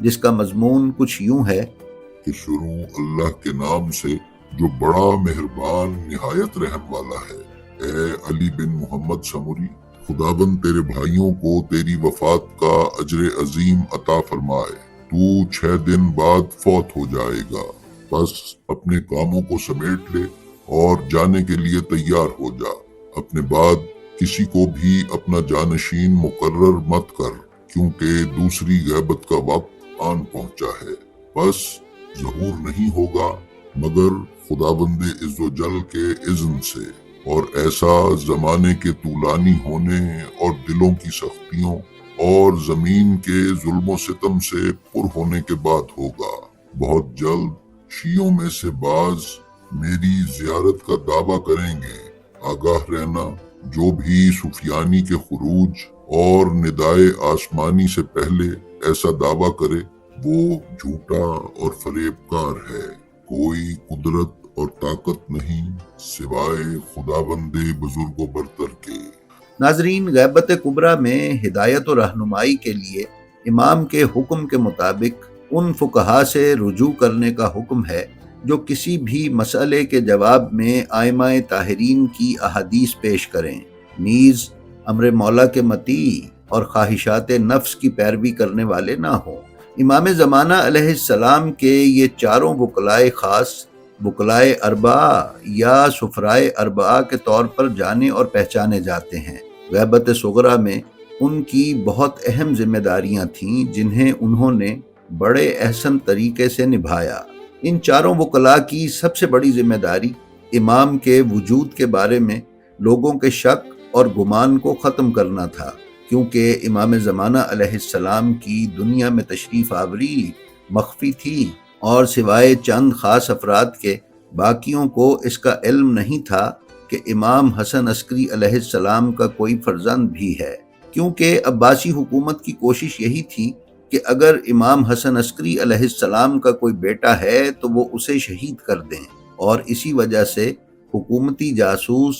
جس کا مضمون کچھ یوں ہے کہ شروع اللہ کے نام سے جو بڑا مہربان نہایت رحم والا ہے۔ اے علی بن محمد سمری، خداوند تیرے بھائیوں کو تیری وفات کا اجر عظیم عطا فرمائے۔ تو 6 دن بعد فوت ہو جائے گا، بس اپنے کاموں کو سمیٹ لے اور جانے کے لیے تیار ہو جا۔ اپنے بعد کسی کو بھی اپنا جانشین مقرر مت کر، کیونکہ دوسری غیبت کا وقت آن پہنچا ہے۔ بس ظہور نہیں ہوگا مگر خداوند عز و جل کے اذن سے، اور ایسا زمانے کے طولانی ہونے اور دلوں کی سختیوں اور زمین کے ظلم و ستم سے پر ہونے کے بعد ہوگا۔ بہت جلد شیعوں میں سے بعض میری زیارت کا دعویٰ کریں گے۔ آگاہ رہنا، جو بھی سفیانی کے خروج اور ندائے آسمانی سے پہلے ایسا دعویٰ کرے وہ جھوٹا اور فریب کار ہے۔ کوئی قدرت اور طاقت نہیں سوائے خداوند بزرگ و برتر کے۔ ناظرین، غیبت کبریٰ میں ہدایت و رہنمائی کے لیے امام کے حکم کے مطابق ان فقہا سے رجوع کرنے کا حکم ہے جو کسی بھی مسئلے کے جواب میں ائمہ طاہرین کی احادیث پیش کریں، نیز امر مولا کے مطیع اور خواہشات نفس کی پیروی کرنے والے نہ ہوں۔ امام زمانہ علیہ السلام کے یہ چاروں وکلائے خاص وکلائے اربعہ یا سفرائے اربعہ کے طور پر جانے اور پہچانے جاتے ہیں۔ غیبت صغریٰ میں ان کی بہت اہم ذمہ داریاں تھیں جنہیں انہوں نے بڑے احسن طریقے سے نبھایا۔ ان چاروں وکلاء کی سب سے بڑی ذمہ داری امام کے وجود کے بارے میں لوگوں کے شک اور گمان کو ختم کرنا تھا، کیونکہ امام زمانہ علیہ السلام کی دنیا میں تشریف آوری مخفی تھی اور سوائے چند خاص افراد کے باقیوں کو اس کا علم نہیں تھا کہ امام حسن عسکری علیہ السلام کا کوئی فرزند بھی ہے، کیونکہ عباسی حکومت کی کوشش یہی تھی کہ اگر امام حسن عسکری علیہ السلام کا کوئی بیٹا ہے تو وہ اسے شہید کر دیں، اور اسی وجہ سے حکومتی جاسوس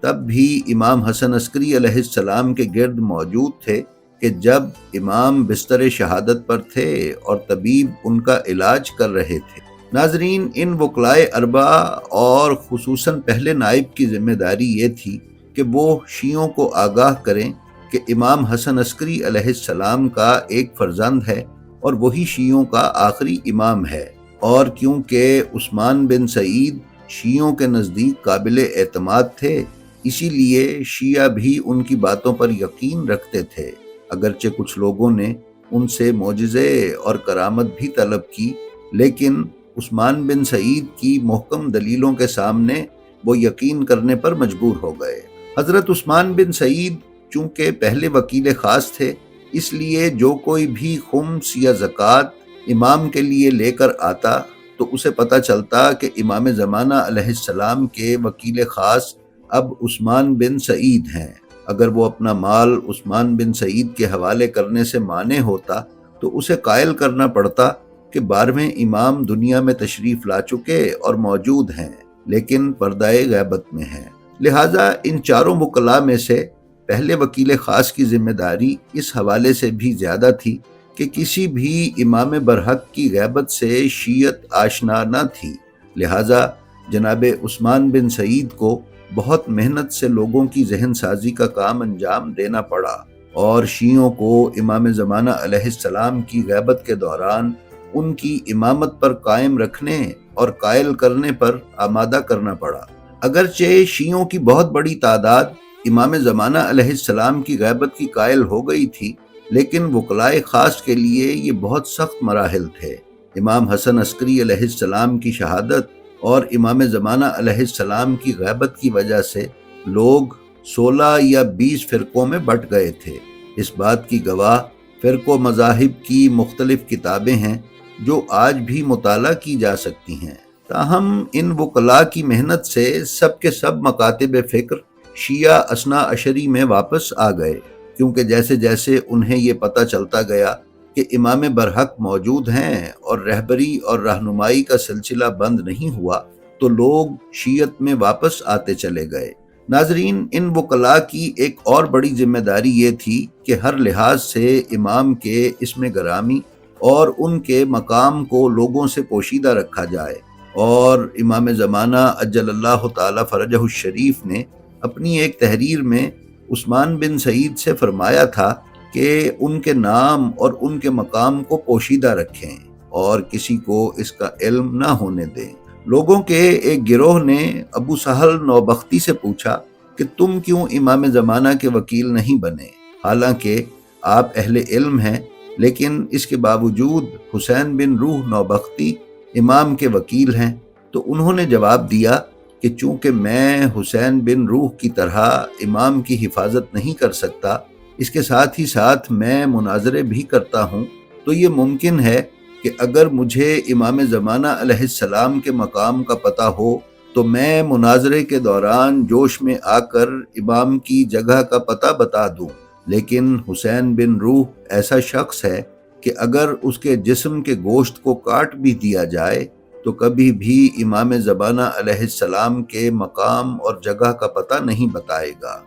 تب بھی امام حسن عسکری علیہ السلام کے گرد موجود تھے کہ جب امام بستر شہادت پر تھے اور طبیب ان کا علاج کر رہے تھے۔ ناظرین، ان وکلائے اربعہ اور خصوصاً پہلے نائب کی ذمہ داری یہ تھی کہ وہ شیعوں کو آگاہ کریں کہ امام حسن عسکری علیہ السلام کا ایک فرزند ہے اور وہی شیعوں کا آخری امام ہے، اور کیونکہ عثمان بن سعید شیعوں کے نزدیک قابل اعتماد تھے، اسی لیے شیعہ بھی ان کی باتوں پر یقین رکھتے تھے، اگرچہ کچھ لوگوں نے ان سے معجزے اور کرامت بھی طلب کی، لیکن عثمان بن سعید کی محکم دلیلوں کے سامنے وہ یقین کرنے پر مجبور ہو گئے۔ حضرت عثمان بن سعید چونکہ پہلے وکیل خاص تھے، اس لیے جو کوئی بھی خمس یا زکوٰۃ امام کے لیے لے کر آتا تو اسے پتہ چلتا کہ امام زمانہ علیہ السلام کے وکیل خاص اب عثمان بن سعید ہیں۔ اگر وہ اپنا مال عثمان بن سعید کے حوالے کرنے سے مانع ہوتا تو اسے قائل کرنا پڑتا کہ 12ویں امام دنیا میں تشریف لا چکے اور موجود ہیں لیکن پردہ غیبت میں ہیں۔ لہٰذا ان چاروں وکلاء میں سے پہلے وکیل خاص کی ذمہ داری اس حوالے سے بھی زیادہ تھی کہ کسی بھی امام برحق کی غیبت سے شیعت آشنا نہ تھی، لہٰذا جناب عثمان بن سعید کو بہت محنت سے لوگوں کی ذہن سازی کا کام انجام دینا پڑا اور شیعوں کو امام زمانہ علیہ السلام کی غیبت کے دوران ان کی امامت پر قائم رکھنے اور قائل کرنے پر آمادہ کرنا پڑا۔ اگرچہ شیعوں کی بہت بڑی تعداد امام زمانہ علیہ السلام کی غیبت کی قائل ہو گئی تھی، لیکن وکلائے خاص کے لیے یہ بہت سخت مراحل تھے۔ امام حسن عسکری علیہ السلام کی شہادت اور امام زمانہ علیہ السلام کی غیبت کی وجہ سے لوگ 16 یا 20 فرقوں میں بٹ گئے تھے۔ اس بات کی گواہ فرق و مذاہب کی مختلف کتابیں ہیں جو آج بھی مطالعہ کی جا سکتی ہیں۔ تاہم ان وکلاء کی محنت سے سب کے سب مکاتب فکر شیعہ اثنا عشری میں واپس آ گئے، کیونکہ جیسے جیسے انہیں یہ پتہ چلتا گیا کہ امام برحق موجود ہیں اور رہبری اور رہنمائی کا سلسلہ بند نہیں ہوا تو لوگ شیعت میں واپس آتے چلے گئے۔ ناظرین، ان وکلاء کی ایک اور بڑی ذمہ داری یہ تھی کہ ہر لحاظ سے امام کے اسم گرامی اور ان کے مقام کو لوگوں سے پوشیدہ رکھا جائے۔ اور امام زمانہ عجل اللہ تعالی فرجہ الشریف نے اپنی ایک تحریر میں عثمان بن سعید سے فرمایا تھا کہ ان کے نام اور ان کے مقام کو پوشیدہ رکھیں اور کسی کو اس کا علم نہ ہونے دیں۔ لوگوں کے ایک گروہ نے ابو سہل نوبختی سے پوچھا کہ تم کیوں امام زمانہ کے وکیل نہیں بنے، حالانکہ آپ اہل علم ہیں، لیکن اس کے باوجود حسین بن روح نوبختی امام کے وکیل ہیں۔ تو انہوں نے جواب دیا کہ چونکہ میں حسین بن روح کی طرح امام کی حفاظت نہیں کر سکتا، اس کے ساتھ ہی ساتھ میں مناظرے بھی کرتا ہوں، تو یہ ممکن ہے کہ اگر مجھے امام زمانہ علیہ السلام کے مقام کا پتہ ہو تو میں مناظرے کے دوران جوش میں آ کر امام کی جگہ کا پتہ بتا دوں۔ لیکن حسین بن روح ایسا شخص ہے کہ اگر اس کے جسم کے گوشت کو کاٹ بھی دیا جائے تو کبھی بھی امام زمانہ علیہ السلام کے مقام اور جگہ کا پتہ نہیں بتائے گا۔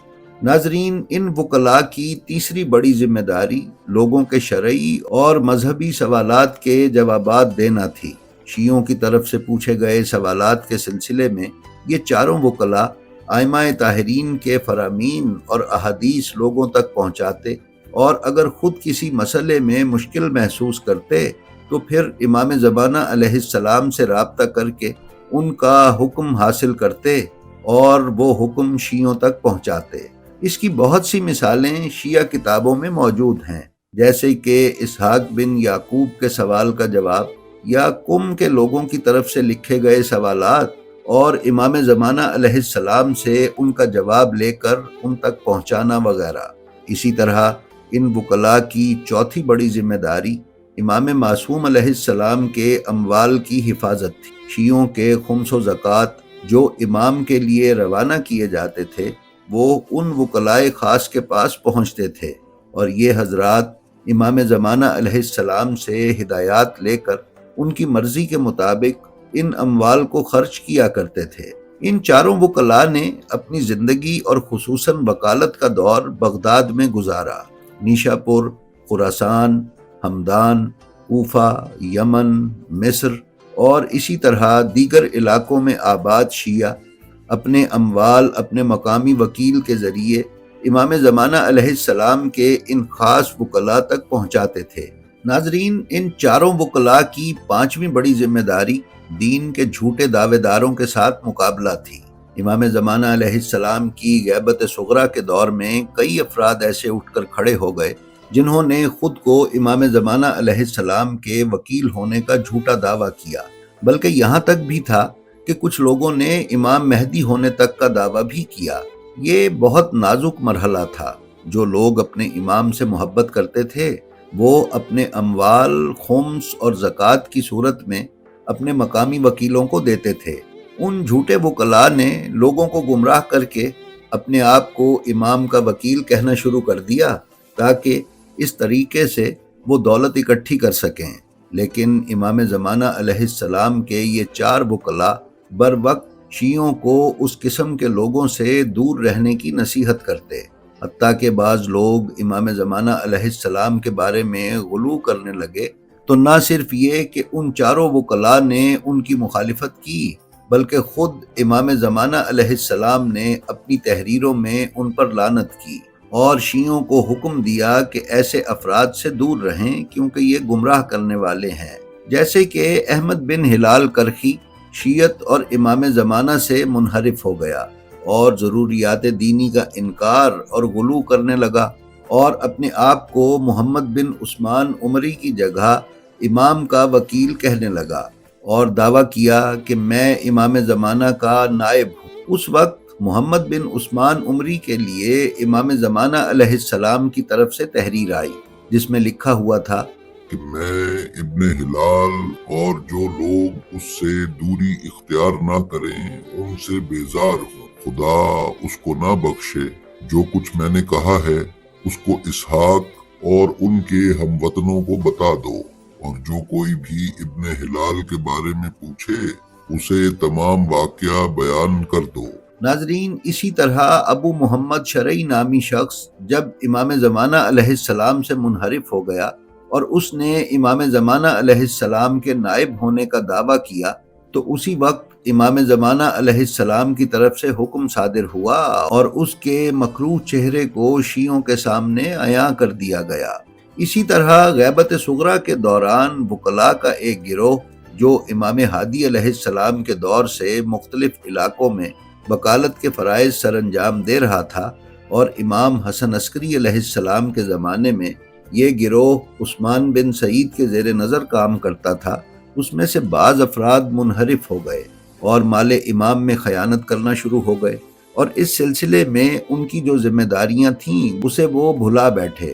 ناظرین، ان وکلاء کی تیسری بڑی ذمہ داری لوگوں کے شرعی اور مذہبی سوالات کے جوابات دینا تھی۔ شیعوں کی طرف سے پوچھے گئے سوالات کے سلسلے میں یہ چاروں وکلاء ائمہ طاہرین کے فرامین اور احادیث لوگوں تک پہنچاتے، اور اگر خود کسی مسئلے میں مشکل محسوس کرتے تو پھر امام زمانہ علیہ السلام سے رابطہ کر کے ان کا حکم حاصل کرتے اور وہ حکم شیعوں تک پہنچاتے۔ اس کی بہت سی مثالیں شیعہ کتابوں میں موجود ہیں، جیسے کہ اسحاق بن یعقوب کے سوال کا جواب، یا قم کے لوگوں کی طرف سے لکھے گئے سوالات اور امام زمانہ علیہ السلام سے ان کا جواب لے کر ان تک پہنچانا وغیرہ۔ اسی طرح ان وکلاء کی چوتھی بڑی ذمہ داری امام معصوم علیہ السلام کے اموال کی حفاظت تھی۔ شیعوں کے خمس و زکوٰۃ جو امام کے لیے روانہ کیے جاتے تھے وہ ان وکلاء خاص کے پاس پہنچتے تھے، اور یہ حضرات امام زمانہ علیہ السلام سے ہدایات لے کر ان کی مرضی کے مطابق ان اموال کو خرچ کیا کرتے تھے۔ ان چاروں وکلاء نے اپنی زندگی اور خصوصاً وکالت کا دور بغداد میں گزارا۔ نیشا پور، خراسان، ہمدان، کوفہ، یمن، مصر اور اسی طرح دیگر علاقوں میں آباد شیعہ اپنے اموال اپنے مقامی وکیل کے ذریعے امام زمانہ علیہ السلام کے ان خاص وکلاء تک پہنچاتے تھے۔ ناظرین، ان چاروں وکلاء کی پانچویں بڑی ذمہ داری دین کے جھوٹے دعوے داروں کے ساتھ مقابلہ تھی۔ امام زمانہ علیہ السلام کی غیبت صغریٰ کے دور میں کئی افراد ایسے اٹھ کر کھڑے ہو گئے جنہوں نے خود کو امام زمانہ علیہ السلام کے وکیل ہونے کا جھوٹا دعویٰ کیا، بلکہ یہاں تک بھی تھا کہ کچھ لوگوں نے امام مہدی ہونے تک کا دعویٰ بھی کیا۔ یہ بہت نازک مرحلہ تھا۔ جو لوگ اپنے امام سے محبت کرتے تھے وہ اپنے اموال خمس اور زکوٰۃ کی صورت میں اپنے مقامی وکیلوں کو دیتے تھے۔ ان جھوٹے وکلاء نے لوگوں کو گمراہ کر کے اپنے آپ کو امام کا وکیل کہنا شروع کر دیا تاکہ اس طریقے سے وہ دولت اکٹھی کر سکیں، لیکن امام زمانہ علیہ السلام کے یہ چار وکلاء بر وقت شیعوں کو اس قسم کے لوگوں سے دور رہنے کی نصیحت کرتے، حتیٰ کہ بعض لوگ امام زمانہ علیہ السلام کے بارے میں غلو کرنے لگے تو نہ صرف یہ کہ ان چاروں وکلاء نے ان کی مخالفت کی، بلکہ خود امام زمانہ علیہ السلام نے اپنی تحریروں میں ان پر لعنت کی اور شیعوں کو حکم دیا کہ ایسے افراد سے دور رہیں کیونکہ یہ گمراہ کرنے والے ہیں، جیسے کہ احمد بن ہلال کرخی شیعت اور امام زمانہ سے منحرف ہو گیا اور ضروریات دینی کا انکار اور غلو کرنے لگا اور اپنے آپ کو محمد بن عثمان عمری کی جگہ امام کا وکیل کہنے لگا اور دعویٰ کیا کہ میں امام زمانہ کا نائب ہوں۔ اس وقت محمد بن عثمان عمری کے لیے امام زمانہ علیہ السلام کی طرف سے تحریر آئی جس میں لکھا ہوا تھا کہ میں ابن ہلال اور جو لوگ اس سے دوری اختیار نہ کریں ان سے بیزار ہوں، خدا اس کو نہ بخشے۔ جو کچھ میں نے کہا ہے اس کو اسحاق اور ان کے ہم وطنوں کو بتا دو، اور جو کوئی بھی ابن ہلال کے بارے میں پوچھے اسے تمام واقعہ بیان کر دو۔ ناظرین، اسی طرح ابو محمد شرعی نامی شخص جب امام زمانہ علیہ السلام سے منحرف ہو گیا اور اس نے امام زمانہ علیہ السلام کے نائب ہونے کا دعویٰ کیا تو اسی وقت امام زمانہ علیہ السلام کی طرف سے حکم صادر ہوا اور اس کے مکروہ چہرے کو شیعوں کے سامنے عیاں کر دیا گیا۔ اسی طرح غیبت صغریٰ کے دوران وکلاء کا ایک گروہ جو امام ہادی علیہ السلام کے دور سے مختلف علاقوں میں وکالت کے فرائض سر انجام دے رہا تھا، اور امام حسن عسکری علیہ السلام کے زمانے میں یہ گروہ عثمان بن سعید کے زیر نظر کام کرتا تھا، اس میں سے بعض افراد منحرف ہو گئے اور مال امام میں خیانت کرنا شروع ہو گئے، اور اس سلسلے میں ان کی جو ذمہ داریاں تھیں اسے وہ بھلا بیٹھے۔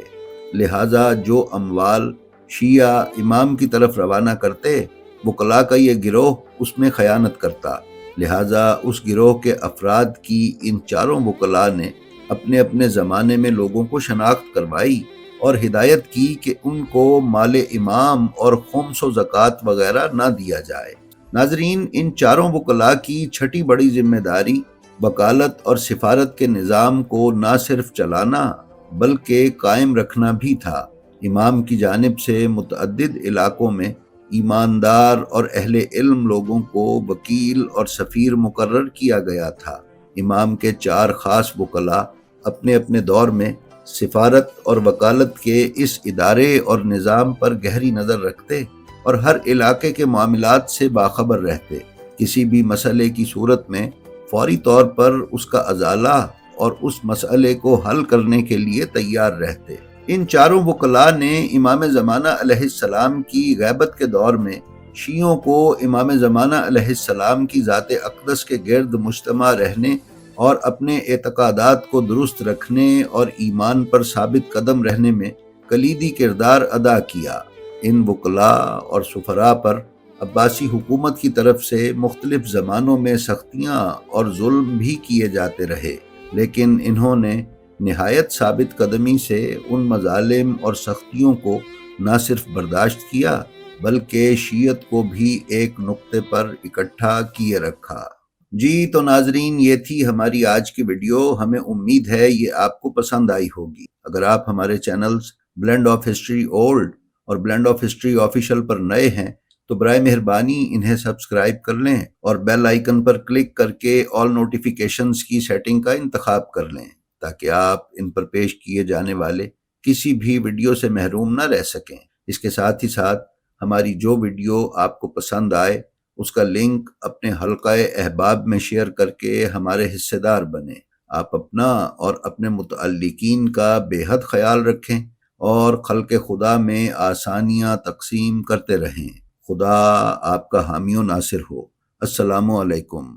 لہٰذا جو اموال شیعہ امام کی طرف روانہ کرتے، وکلاء کا یہ گروہ اس میں خیانت کرتا۔ لہٰذا اس گروہ کے افراد کی ان چاروں وکلاء نے اپنے اپنے زمانے میں لوگوں کو شناخت کروائی اور ہدایت کی کہ ان کو مال امام اور خمس و زکوٰۃ وغیرہ نہ دیا جائے۔ ناظرین، ان چاروں وکلاء کی چھٹی بڑی ذمہ داری وکالت اور سفارت کے نظام کو نہ صرف چلانا بلکہ قائم رکھنا بھی تھا۔ امام کی جانب سے متعدد علاقوں میں ایماندار اور اہل علم لوگوں کو وکیل اور سفیر مقرر کیا گیا تھا۔ امام کے چار خاص وکلاء اپنے اپنے دور میں سفارت اور وکالت کے اس ادارے اور نظام پر گہری نظر رکھتے اور ہر علاقے کے معاملات سے باخبر رہتے۔ کسی بھی مسئلے کی صورت میں فوری طور پر اس کا ازالہ اور اس مسئلے کو حل کرنے کے لیے تیار رہتے۔ ان چاروں وکلاء نے امام زمانہ علیہ السلام کی غیبت کے دور میں شیعوں کو امام زمانہ علیہ السلام کی ذات اقدس کے گرد مجتمع رہنے اور اپنے اعتقادات کو درست رکھنے اور ایمان پر ثابت قدم رہنے میں کلیدی کردار ادا کیا۔ ان وکلاء اور سفراء پر عباسی حکومت کی طرف سے مختلف زمانوں میں سختیاں اور ظلم بھی کیے جاتے رہے، لیکن انہوں نے نہایت ثابت قدمی سے ان مظالم اور سختیوں کو نہ صرف برداشت کیا بلکہ شیعت کو بھی ایک نقطے پر اکٹھا کیے رکھا۔ جی تو ناظرین، یہ تھی ہماری آج کی ویڈیو۔ ہمیں امید ہے یہ آپ کو پسند آئی ہوگی۔ اگر آپ ہمارے channels blend of history old اور بلینڈ آف ہسٹری آفیشیل پر نئے ہیں تو برائے مہربانی انہیں سبسکرائب کر لیں اور بیل آئیکن پر کلک کر کے آل نوٹیفیکیشنز کی سیٹنگ کا انتخاب کر لیں تاکہ آپ ان پر پیش کیے جانے والے کسی بھی ویڈیو سے محروم نہ رہ سکیں۔ اس کے ساتھ ہی ساتھ ہماری جو ویڈیو آپ کو پسند آئے اس کا لنک اپنے حلقہ احباب میں شیئر کر کے ہمارے حصے دار بنیں۔ آپ اپنا اور اپنے متعلقین کا بے حد خیال رکھیں اور خلق خدا میں آسانیاں تقسیم کرتے رہیں۔ خدا آپ کا حامی و ناصر ہو۔ السلام علیکم۔